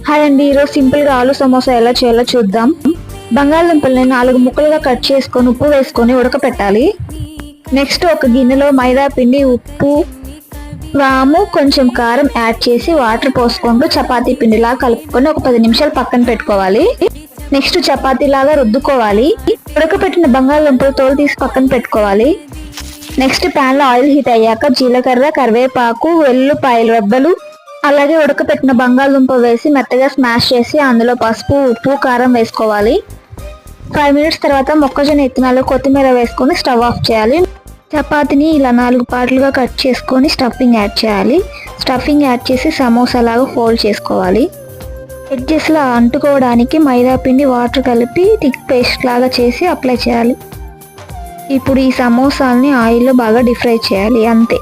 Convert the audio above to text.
Hi అండి, ఈరోజు సింపుల్గా ఆలు సమోసా ఎలా చేయాలో చూద్దాం. బంగాళదుంపల్ని 4 ముక్కలుగా కట్ చేసుకొని ఉప్పు వేసుకొని ఉడకపెట్టాలి. నెక్స్ట్ ఒక గిన్నెలో మైదా పిండి, ఉప్పు, వాము, కొంచెం కారం యాడ్ చేసి వాటర్ పోసుకుంటూ చపాతీ పిండిలా కలుపుకొని ఒక 10 నిమిషాలు పక్కన పెట్టుకోవాలి. నెక్స్ట్ చపాతీలాగా రుద్దుకోవాలి. ఉడకపెట్టిన బంగాళదుంపలు తోలు తీసి పక్కన పెట్టుకోవాలి. నెక్స్ట్ ప్యాన్ లో ఆయిల్ హీట్ అయ్యాక జీలకర్ర, కరివేపాకు, వెల్లుల్లిపాయల రెబ్బలు, అలాగే ఉడకపెట్టిన బంగాళదుంప వేసి మెత్తగా స్మాష్ చేసి అందులో పసుపు, ఉప్పు, కారం వేసుకోవాలి. 5 మినిట్స్ తర్వాత మొక్కజొన్న ఇత్తనాలు, కొత్తిమీర వేసుకొని స్టవ్ ఆఫ్ చేయాలి. చపాతీని ఇలా 4 పార్ట్లుగా కట్ చేసుకొని స్టఫింగ్ యాడ్ చేయాలి. స్టఫింగ్ యాడ్ చేసి సమోసా లాగా ఫోల్డ్ చేసుకోవాలి. ఎడ్జెస్ లా అంటుకోవడానికి మైదా పిండి, వాటర్ కలిపి థిక్ పేస్ట్ లాగా చేసి అప్లై చేయాలి. ఇప్పుడు ఈ సమోసాల్ని ఆయిల్లో బాగా డీప్ ఫ్రై చేయాలి, అంతే.